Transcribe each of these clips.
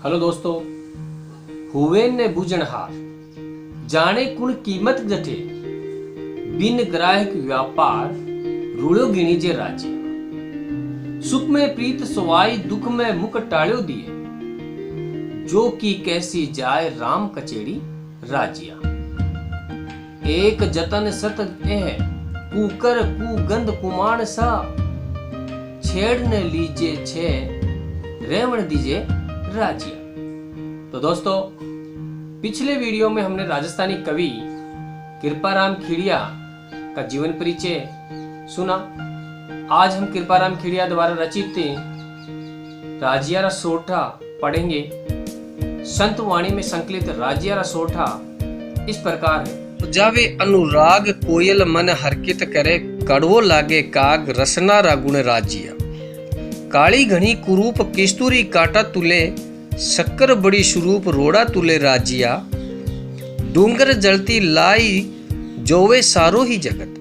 Hello दोस्तों, हुए ने बूझनहार जाने कुण कीमत जठे बिन ग्राहक व्यापार रूड़ो गिणी जे राज्य सुख में प्रीत सवाई दुख में मुख टाळ्यो दिए जो की कैसी जाए राम कचेड़ी राजिया। एक जतन सत एह कुकर कुगंध कुमाण सा छेड़ न लीजे छे रेवण दीजे राजिया। तो दोस्तों, पिछले वीडियो में हमने राजस्थानी कवि कृपाराम खेड़िया का जीवन परिचय सुना। आज हम कृपाराम खेड़िया द्वारा रचित राजिया रा सोठा पढ़ेंगे। संत वाणी में संकलित राजिया रा सोठा इस प्रकार है। जावे अनुराग कोयल मन हरकित करे कड़वो लागे काग रसना रा गुण राजिया। काली घनी कुरूप किस्तूरी काटा तुले शक्कर बड़ी स्वरूप रोड़ा तुले राजिया। डूंगर जलती लाई जोवे सारो ही जगत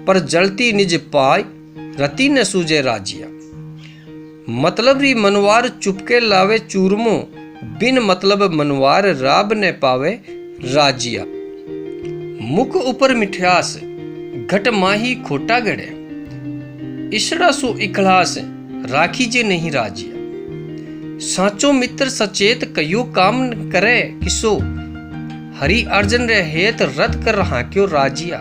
पर जलती निज पाय रति न सूझे राजिया। मतलब री मनवार चुपके लावे चूरमो बिन मतलब मनवार राब ने पावे राजिया। मुख ऊपर मिठास घट माही खोटा गड़े ईशड़ा सो इखलास राखी जे नहीं राजिया। साचो मित्र सचेत कयो काम करे किसो हरि अर्जन रे हेत रद कर रहा क्यों राजिया।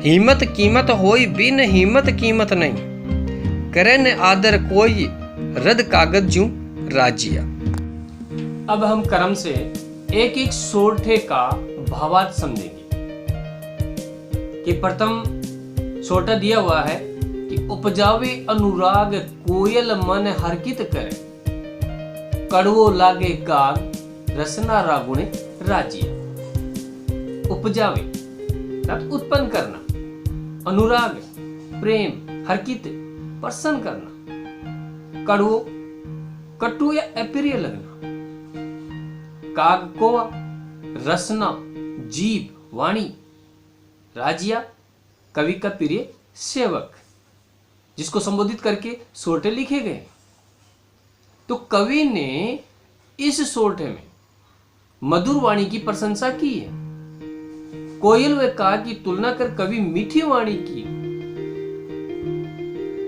हिम्मत कीमत होई बिन हिम्मत कीमत नहीं करे न आदर कोई रद कागज जू राजिया। अब हम क्रम से एक एक सोठे का भावार्थ समझेंगे कि प्रथम सोठा दिया हुआ है कि उपजावे अनुराग कोयल मन हरकित करे कड़वो लागे काग रसना रागुणे राजिया। उपजावे उत्पन्न करना, अनुराग प्रेम हरकित प्रसन्न करना, कड़वो कटु या अप्रिय लगना, काग कोवा रसना जीभ वाणी, राजिया कवि का प्रिय सेवक जिसको संबोधित करके सोठे लिखे गए। तो कवि ने इस सोठे में मधुर वाणी की प्रशंसा की है। कोयल व काग की तुलना कर कवि मीठी वाणी की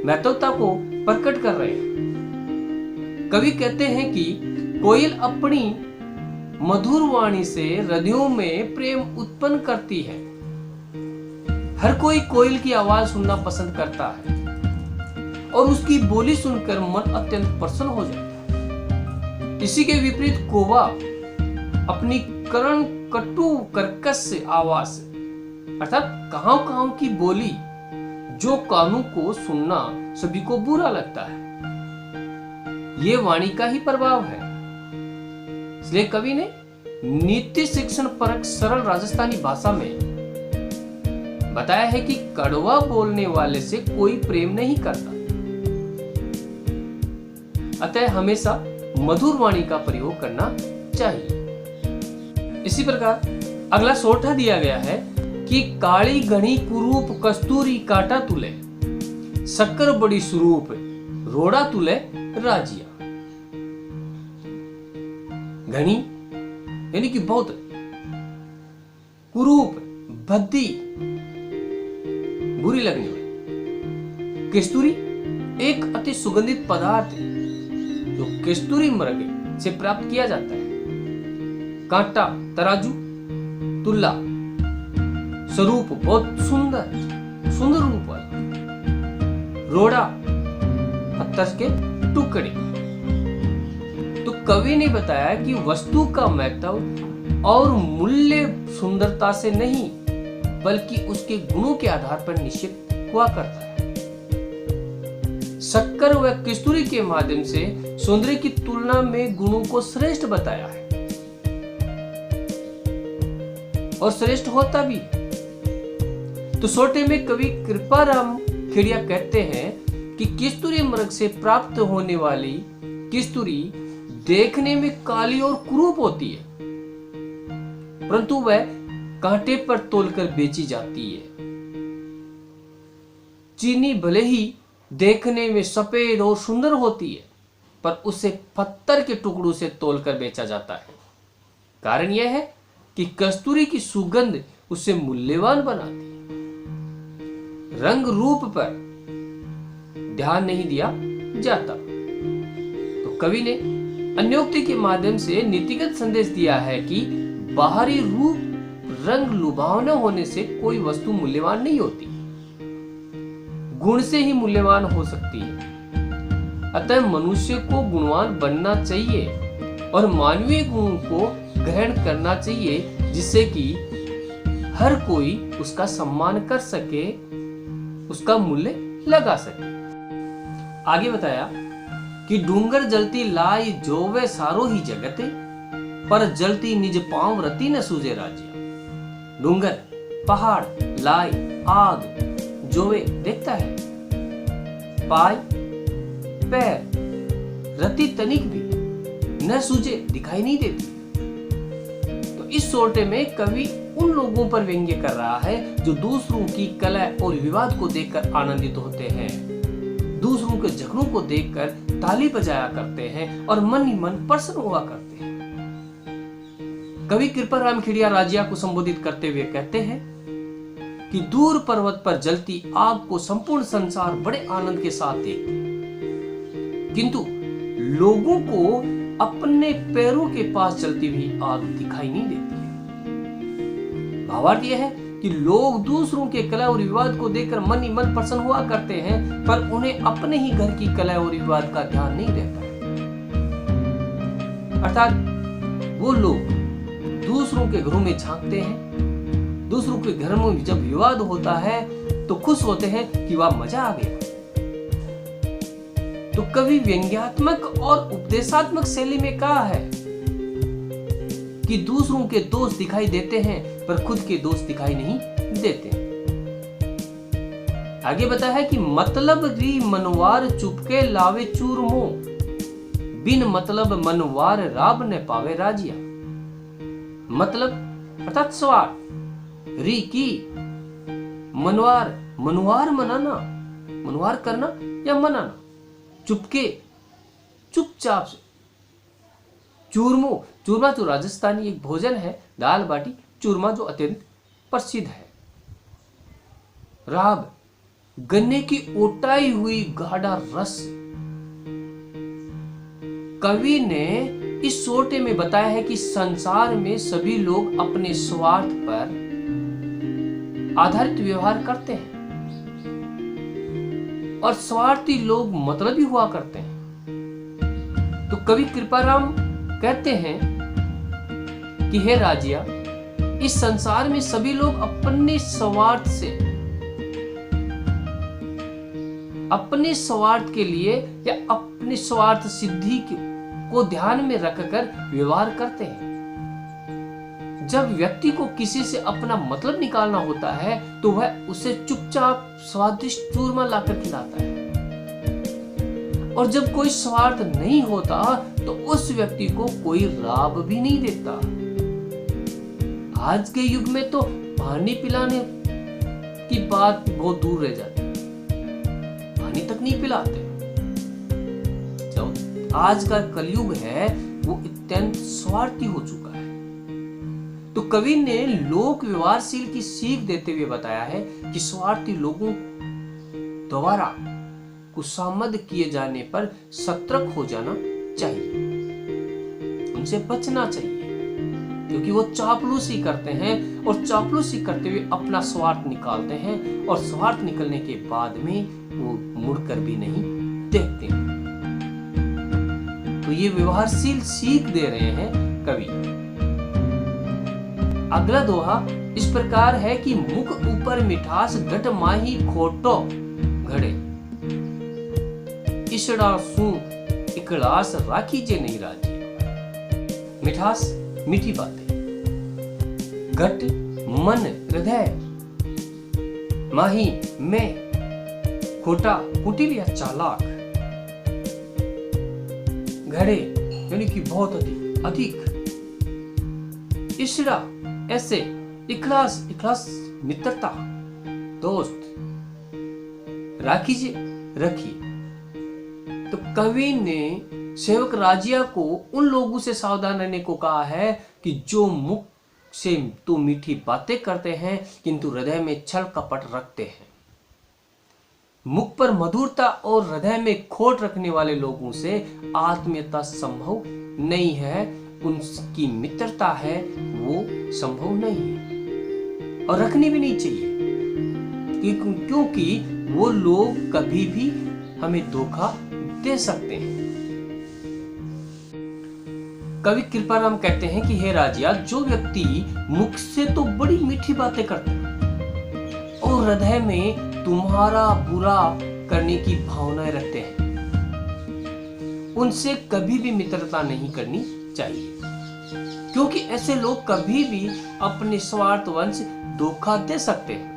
महत्वता को प्रकट कर रहे हैं। कवि कहते हैं कि कोयल अपनी मधुर वाणी से हृदयों में प्रेम उत्पन्न करती है। हर कोई कोयल की आवाज सुनना पसंद करता है और उसकी बोली सुनकर मन अत्यंत प्रसन्न हो जाता है। इसी के विपरीत कौवा अपनी करण कटु कर्कश आवाज से अर्थात काव की बोली जो कानों को सुनना सभी को बुरा लगता है, ये वाणी का ही प्रभाव है। इसलिए कवि ने नीति शिक्षण परक सरल राजस्थानी भाषा में बताया है कि कड़वा बोलने वाले से कोई प्रेम नहीं करता, अतः हमेशा मधुर वाणी का प्रयोग करना चाहिए। इसी प्रकार अगला सोठा दिया गया है कि काली घनी कुरूप कस्तूरी काटा तुले शक्कर बड़ी स्वरूप रोड़ा तुले राजिया। घनी यानी कि बहुत, कुरूप भद्दी बुरी लगने वाली, कस्तूरी एक अति सुगंधित पदार्थ है जो कस्तूरी मृग से प्राप्त किया जाता है। कांटा तराजू तुल्ला स्वरूप बहुत सुंदर रूप वाला, रोड़ा पत्थर के टुकड़े। तो कवि ने बताया कि वस्तु का महत्व और मूल्य सुंदरता से नहीं बल्कि उसके गुणों के आधार पर निश्चित हुआ करता है। शक्कर व कस्तूरी के माध्यम से सौंदर्य की तुलना में गुणों को श्रेष्ठ बताया है और श्रेष्ठ होता भी। तो सोठे में कवि कृपाराम खेड़िया कहते हैं कि कस्तूरी मृग से प्राप्त होने वाली कस्तूरी देखने में काली और कुरूप होती है, परंतु वह कांटे पर तोलकर बेची जाती है। चीनी भले ही देखने में सफेद और सुंदर होती है, पर उसे पत्थर के टुकड़ों से तोलकर बेचा जाता है। कारण यह है कि कस्तूरी की सुगंध उसे मूल्यवान बनाती है। रंग रूप पर ध्यान नहीं दिया जाता। तो कवि ने अन्योक्ति के माध्यम से नीतिगत संदेश दिया है कि बाहरी रूप रंग लुभावना होने से कोई वस्तु मूल्यवान नहीं होती, गुण से ही मूल्यवान हो सकती है। अतः मनुष्य को गुणवान बनना चाहिए और मानवीय गुणों को ग्रहण करना चाहिए, जिससे कि हर कोई उसका सम्मान कर सके, उसका मूल्य लगा सके। आगे बताया कि डूंगर जलती लाई जोवे सारो ही जगते, पर जलती निज पांव रति न सूझे राज्य। डूंगर, पहाड़, लाई, आग, जोवे देखता है, पाय, पैर, रति तनिक भी न सूझे दिखाई नहीं देती। तो इस सोटे में कवि उन लोगों पर व्यंग्य कर रहा है जो दूसरों की कलह और विवाद को देखकर आनंदित होते हैं, दूसरों के झगड़ों को देखकर ताली बजाया करते हैं और मन ही मन प्रसन्न हुआ करते हैं। कवि कृपाराम खिड़िया राजिया को संबोधित करते हुए कहते हैं कि दूर पर्वत पर जलती आग को संपूर्ण संसार बड़े आनंद के साथ देखते, किंतु लोगों को अपने पैरों के पास जलती हुई आग दिखाई नहीं देती है। भावार्थ यह है कि लोग दूसरों के कलह और विवाद को देखकर मन ही मन प्रसन्न हुआ करते हैं, पर उन्हें अपने ही घर की कलह और विवाद का ध्यान नहीं रहता है। अर्थात वो लोग दूसरों के घरों में झांकते हैं, दूसरों के घर में जब विवाद होता है तो खुश होते हैं कि वाह मजा आ गया। तो कवि व्यंग्यात्मक और उपदेशात्मक शैली में कहा है कि दूसरों के दोष दिखाई देते हैं पर खुद के दोष दिखाई नहीं देते। आगे बताया है कि मतलब री मनवार चुपके लावे चूरमो, बिन मतलब मनवार राब ने पावे राजिया। मतलब अर्थात स्वार्थ, री की, मनवार, मनवार मनाना, मनवार करना या मनाना, चुपके चुपचाप से, चूरमो, चूरमा जो राजस्थानी एक भोजन है, दाल बाटी चूरमा जो अत्यंत प्रसिद्ध है। राब, गन्ने की ओटाई हुई गाढ़ा रस। कवि ने इस सोटे में बताया है कि संसार में सभी लोग अपने स्वार्थ पर आधारित व्यवहार करते हैं और स्वार्थी लोग मतलबी हुआ करते हैं। तो कवि कृपाराम कहते हैं कि हे राजिया, इस संसार में सभी लोग अपने स्वार्थ से, अपने स्वार्थ के लिए या अपने स्वार्थ सिद्धि को ध्यान में रखकर व्यवहार करते हैं। जब व्यक्ति को किसी से अपना मतलब निकालना होता है तो वह उसे चुपचाप स्वादिष्ट चूरमा लाकर खिलाता है, और जब कोई स्वार्थ नहीं होता तो उस व्यक्ति को कोई लाभ भी नहीं देता। आज के युग में तो पानी पिलाने की बात बहुत दूर रह जाती है, पानी तक नहीं पिलाते। जो आज का कलयुग है वो अत्यंत स्वार्थी हो चुका है। तो कवि ने लोक व्यवहारशील की सीख देते हुए बताया है कि स्वार्थी लोगों द्वारा कुशामद किए जाने पर सतर्क हो जाना चाहिए, उनसे बचना चाहिए, क्योंकि वो चापलूसी करते हैं और चापलूसी करते हुए अपना स्वार्थ निकालते हैं और स्वार्थ निकलने के बाद में वो मुड़कर भी नहीं देखते हैं। तो ये व्यवहारशील सीख दे रहे हैं कवि। अगला दोहा इस प्रकार है कि मुख ऊपर मिठास घट माही खोटो घड़े, इसड़ा सू इकलास राखी जे नहीं राजी। मिठास मीठी बातें, घट मन हृदय, माही में, खोटा कुटिल या चालाक, घड़े यानी कि बहुत अधिक अधिक, इशरा ऐसे, इखलास इखलास मित्रता दोस्त, राखी जी रखी। तो कवि ने सेवक राजिया को उन लोगों से सावधान रहने को कहा है कि जो मुख से तो मीठी बातें करते हैं किंतु हृदय में छल कपट रखते हैं। मुख पर मधुरता और हृदय में खोट रखने वाले लोगों से आत्मीयता संभव नहीं है, उनकी मित्रता है वो संभव नहीं है और रखनी भी नहीं चाहिए, क्योंकि वो लोग कभी भी हमें धोखा दे सकते हैं। कवि कृपाराम कहते हैं कि हे राजिया, जो व्यक्ति मुख से तो बड़ी मीठी बातें करते हैं और हृदय में तुम्हारा बुरा करने की भावनाएं रखते हैं, उनसे कभी भी मित्रता नहीं करनी चाहिए, क्योंकि ऐसे लोग कभी भी अपने स्वार्थवंश धोखा दे सकते हैं।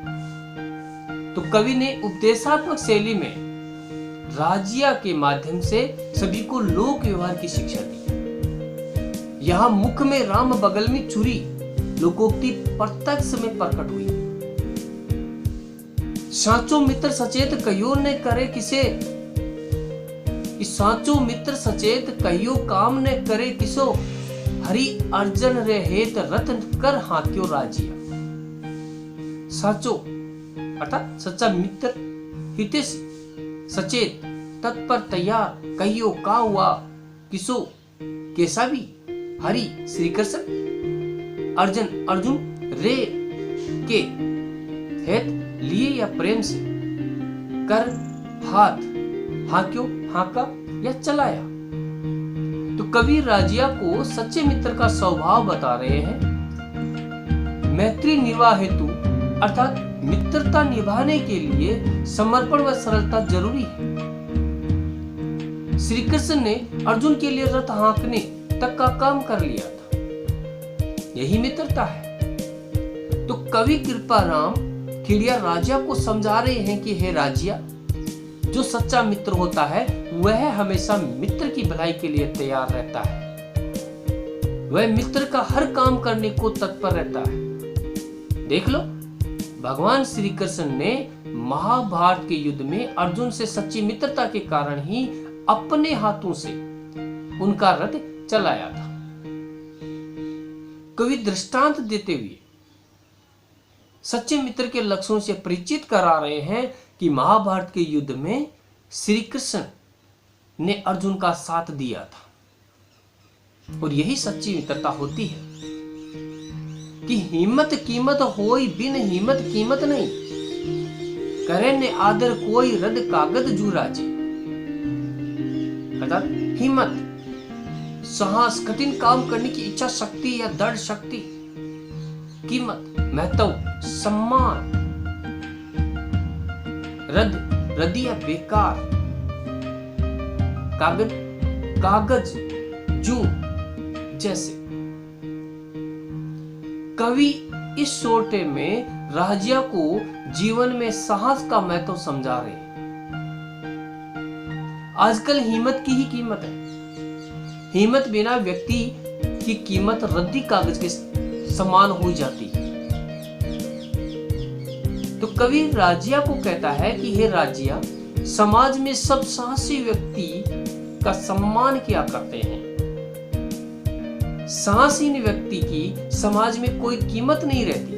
तो कवि ने उपदेशात्मक शैली में राजिया के माध्यम से सभी को लोक व्यवहार की शिक्षा दी। यहाँ मुख में राम बगल में छुरी लोकोक्ति प्रत्यक्ष में प्रकट हुई। साचो मित्र सचेत कहियो न करे किसे, साचो मित्र सचेत कहियो काम न करे किसो, हरि अर्जन रे हेत रतन कर हाथ्यो राजिया। साचो अर्थात सच्चा मित्र, हितेश, सचेत, तत्पर, तैयार, कहियो का हुआ किसो, कैसा भी, हरि श्री कृष्ण, अर्जुन अर्जुन, रे के हेत लिए या प्रेम से, कर हाथ हाक्यो हाका या चलाया। तो कवि राजिया को सच्चे मित्र का स्वभाव बता रहे हैं। मैत्री निर्वाह हेतु अर्थात मित्रता निभाने के लिए समर्पण व सरलता जरूरी है। श्री कृष्ण ने अर्जुन के लिए रथ हाँकने तक का काम कर लिया था, यही मित्रता है। तो कवि कृपाराम खिड़िया राजा को समझा रहे हैं कि हे राजिया, जो सच्चा मित्र होता है वह हमेशा मित्र की भलाई के लिए तैयार रहता है, वह मित्र का हर काम करने को तत्पर रहता है। देख लो, भगवान श्री कृष्ण ने महाभारत के युद्ध में अर्जुन से सच्ची मित्रता के कारण ही अपने हाथों से उनका रथ चलाया था। कवि दृष्टांत देते हुए सच्चे मित्र के लक्षणों से परिचित करा रहे हैं कि महाभारत के युद्ध में श्री कृष्ण ने अर्जुन का साथ दिया था और यही सच्ची मित्रता होती है कि हिम्मत कीमत होई बिन हिम्मत कीमत नहीं, करे ने आदर कोई रद कागज जुराजे। अर्थात हिम्मत, साहस, कठिन काम करने की इच्छा शक्ति या दृढ़ शक्ति, कीमत, महत्व, सम्मान, रद्द रद्दी या बेकार, कागज कागज जू जैसे। कवि इस सोटे में राजिया को जीवन में साहस का महत्व समझा रहे हैं। आजकल हिम्मत की ही कीमत है, हिम्मत बिना व्यक्ति की कीमत रद्दी कागज के समान हो जाती है। तो कवि राजिया को कहता है कि हे राजिया, समाज में सब साहसी व्यक्ति का सम्मान किया करते हैं, साहसीन व्यक्ति की समाज में कोई कीमत नहीं रहती,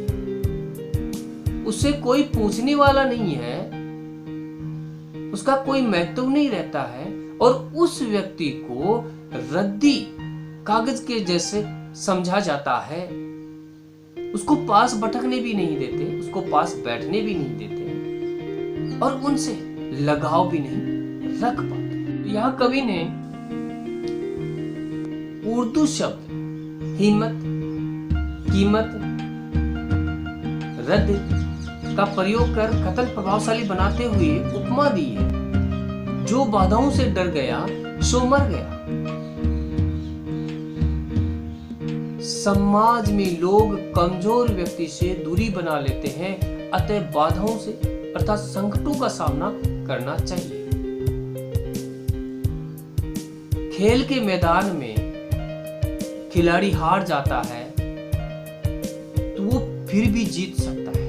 उसे कोई पूछने वाला नहीं है, उसका कोई महत्व नहीं रहता है और उस व्यक्ति को रद्दी कागज के जैसे समझा जाता है। उसको पास बैठने भी नहीं देते, उसको पास बैठने भी नहीं देते और उनसे लगाव भी नहीं रख पाते। यहाँ कवि ने उर्दू शब्द हिम्मत, कीमत, रद्द का प्रयोग कर कथन प्रभावशाली बनाते हुए उपमा दी है। जो बाधाओं से डर गया सो मर गया। समाज में लोग कमजोर व्यक्ति से दूरी बना लेते हैं, अतः बाधाओं से अर्थात संकटों का सामना करना चाहिए। खेल के मैदान में खिलाड़ी हार जाता है तो वो फिर भी जीत सकता है,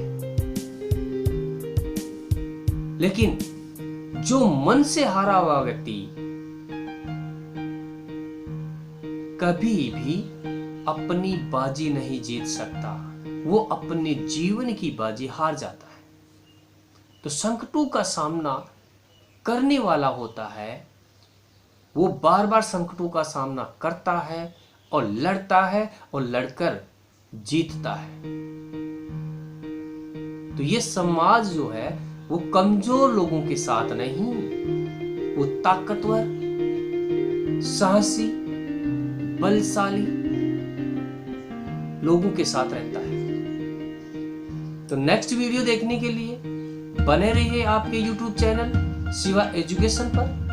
लेकिन जो मन से हारा हुआ व्यक्ति कभी भी अपनी बाजी नहीं जीत सकता, वो अपने जीवन की बाजी हार जाता है। तो संकटों का सामना करने वाला होता है, वो बार बार संकटों का सामना करता है और लड़ता है और लड़कर जीतता है। तो ये समाज जो है वो कमजोर लोगों के साथ नहीं, वो ताकतवर, साहसी, बलशाली लोगों के साथ रहता है। तो नेक्स्ट वीडियो देखने के लिए बने रहिए आपके YouTube चैनल शिवा एजुकेशन पर।